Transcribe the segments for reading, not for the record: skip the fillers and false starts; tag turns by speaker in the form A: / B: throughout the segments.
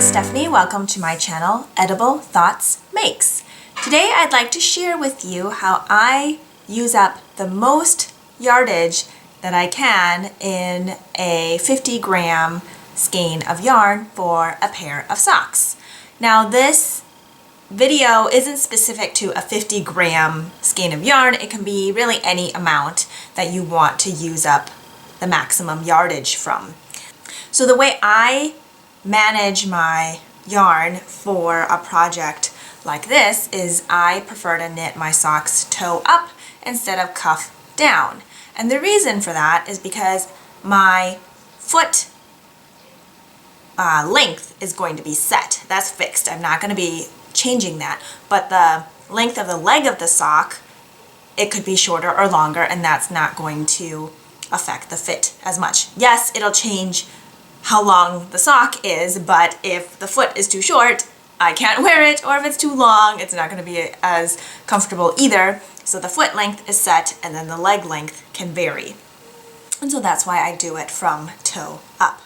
A: is Stephanie. Welcome to my channel, Edible Thoughts Makes. Today I'd like to share with you how I use up the most yardage that I can in a 50-gram skein of yarn for a pair of socks. Now this video isn't specific to a 50-gram skein of yarn. It can be really any amount that you want to use up the maximum yardage from. So the way I manage my yarn for a project like this is I prefer to knit my socks toe up instead of cuff down. And the reason for that is because my foot length is going to be set. That's fixed. I'm not going to be changing that. But the length of the leg of the sock, it could be shorter or longer, and that's not going to affect the fit as much. Yes, it'll change how long the sock is, but if the foot is too short, I can't wear it, or if it's too long, it's not going to be as comfortable either. So the foot length is set, and then the leg length can vary. And so that's why I do it from toe up.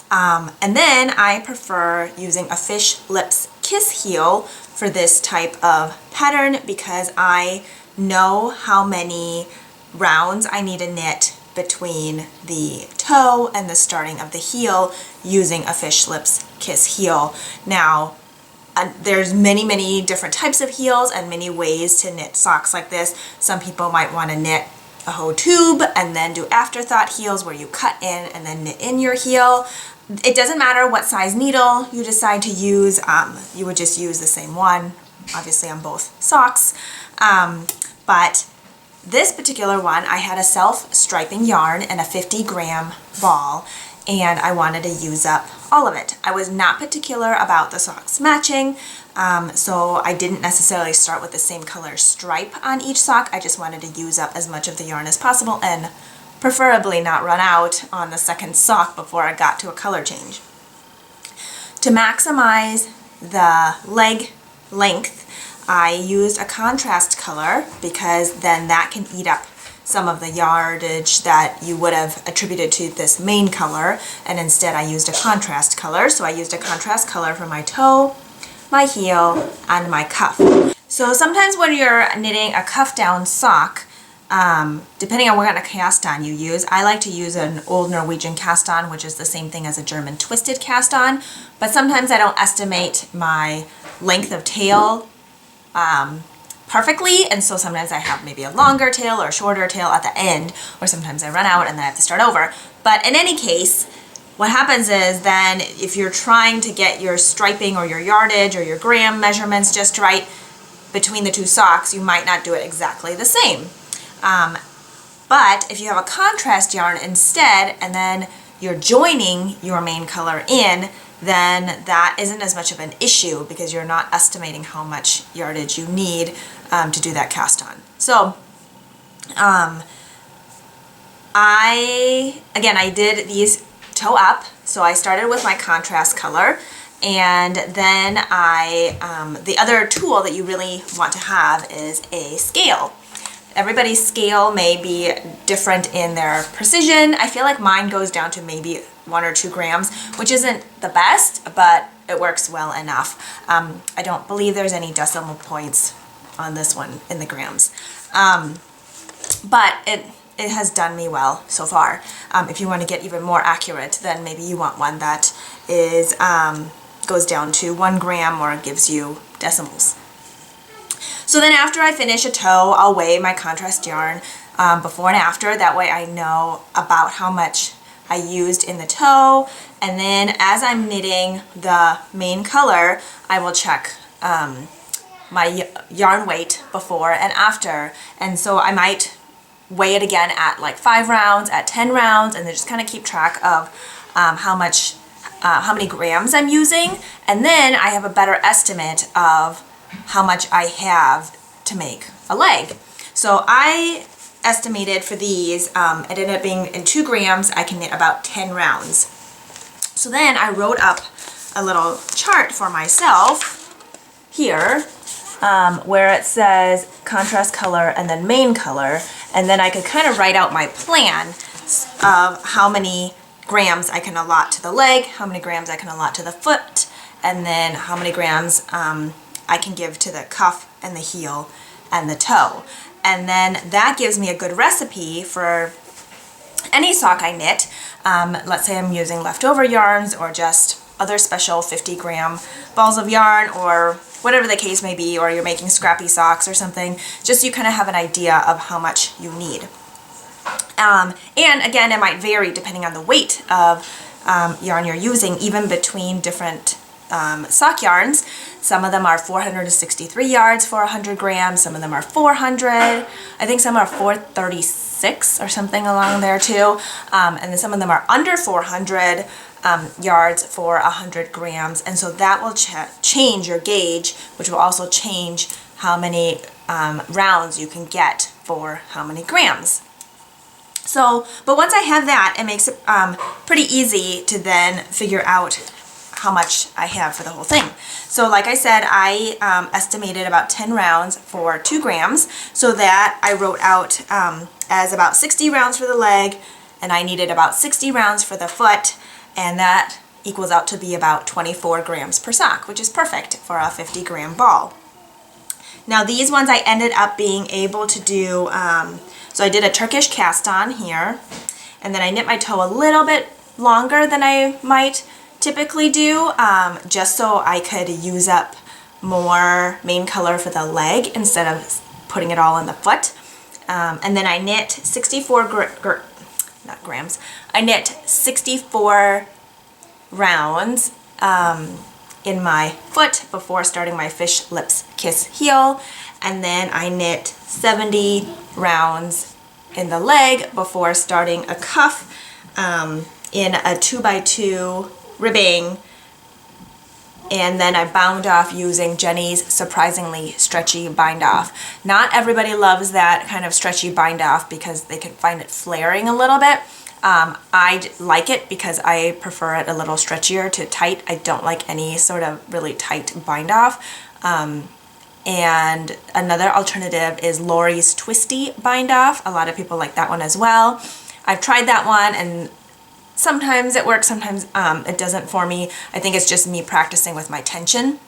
A: And then I prefer using a fish lips kiss heel for this type of pattern because I know how many rounds I need to knit between the toe and the starting of the heel using a fish lips kiss heel. Now, there's many different types of heels and many ways to knit socks like this. Some people might want to knit a whole tube and then do afterthought heels where you cut in and then knit in your heel. It doesn't matter what size needle you decide to use. You would just use the same one, obviously on both socks. But this particular one, I had a self-striping yarn and a 50-gram ball, and I wanted to use up all of it. I was not particular about the socks matching, so I didn't necessarily start with the same color stripe on each sock. I just wanted to use up as much of the yarn as possible and preferably not run out on the second sock before I got to a color change. To maximize the leg length, I used a contrast color because then that can eat up some of the yardage that you would have attributed to this main color, and instead I used a contrast color. So I used a contrast color for my toe, my heel, and my cuff. So sometimes when you're knitting a cuff down sock, depending on what kind of cast on you use, I like to use an old Norwegian cast on, which is the same thing as a German twisted cast on, but sometimes I don't estimate my length of tail perfectly, and so sometimes I have maybe a longer tail or a shorter tail at the end, or sometimes I run out and then I have to start over. But in any case, what happens is then if you're trying to get your striping or your yardage or your gram measurements just right between the two socks, you might not do it exactly the same. But if you have a contrast yarn instead, and then you're joining your main color in, then that isn't as much of an issue because you're not estimating how much yardage you need to do that cast on. So I did these toe up, so I started with my contrast color, and then the other tool that you really want to have is a scale. Everybody's scale may be different in their precision. I feel like mine goes down to maybe 1 or 2 grams, which isn't the best, but it works well enough. I don't believe there's any decimal points on this one in the grams. But it has done me well so far. If you want to get even more accurate, then maybe you want one that is goes down to 1 gram or gives you decimals. So then after I finish a toe, I'll weigh my contrast yarn before and after. That way I know about how much I used in the toe. And then as I'm knitting the main color, I will check my yarn weight before and after. And so I might weigh it again at like 5 rounds, at 10 rounds, and then just kind of keep track of how many grams I'm using. And then I have a better estimate of how much I have to make a leg. So I estimated for these, it ended up being in 2 grams, I can knit about 10 rounds. So then I wrote up a little chart for myself here where it says contrast color and then main color, and then I could kind of write out my plan of how many grams I can allot to the leg, how many grams I can allot to the foot, and then how many grams I can give to the cuff and the heel and the toe. And then that gives me a good recipe for any sock I knit. Let's say I'm using leftover yarns or just other special 50-gram balls of yarn or whatever the case may be, or you're making scrappy socks or something, just so you kind of have an idea of how much you need. And again, it might vary depending on the weight of yarn you're using, even between different sock yarns. Some of them are 463 yards for 100 grams, some of them are 400, I think some are 436 or something along there too, and then some of them are under 400 yards for 100 grams, and so that will change your gauge, which will also change how many rounds you can get for how many grams. So, but once I have that, it makes it pretty easy to then figure out how much I have for the whole thing. So like I said, I estimated about 10 rounds for 2 grams, so that I wrote out as about 60 rounds for the leg, and I needed about 60 rounds for the foot, and that equals out to be about 24 grams per sock, which is perfect for a 50-gram ball. Now these ones I ended up being able to do, so I did a Turkish cast on here, and then I knit my toe a little bit longer than I might typically do, just so I could use up more main color for the leg instead of putting it all in the foot. And then I knit 64 grams. I knit 64 rounds in my foot before starting my fish lips kiss heel, and then I knit 70 rounds in the leg before starting a cuff in a 2x2 ribbing, and then I bound off using Jenny's surprisingly stretchy bind off. Not everybody loves that kind of stretchy bind off because they can find it flaring a little bit. I like it because I prefer it a little stretchier to tight. I don't like any sort of really tight bind off. And another alternative is Lori's Twisty bind off. A lot of people like that one as well. I've tried that one, and sometimes it works, sometimes it doesn't for me. I think it's just me practicing with my tension.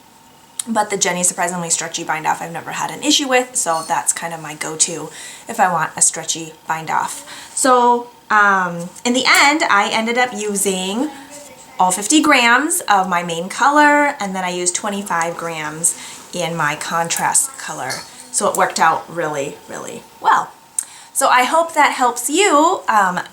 A: But the Jenny Surprisingly Stretchy bind off I've never had an issue with, so that's kind of my go-to if I want a stretchy bind off. So in the end, I ended up using all 50 grams of my main color, and then I used 25 grams in my contrast color. So it worked out really, really well. So I hope that helps you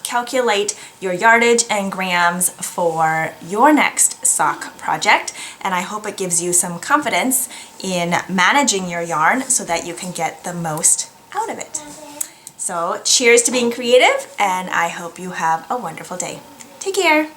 A: calculate your yardage and grams for your next sock project, and I hope it gives you some confidence in managing your yarn so that you can get the most out of it. So cheers to being creative, and I hope you have a wonderful day. Take care.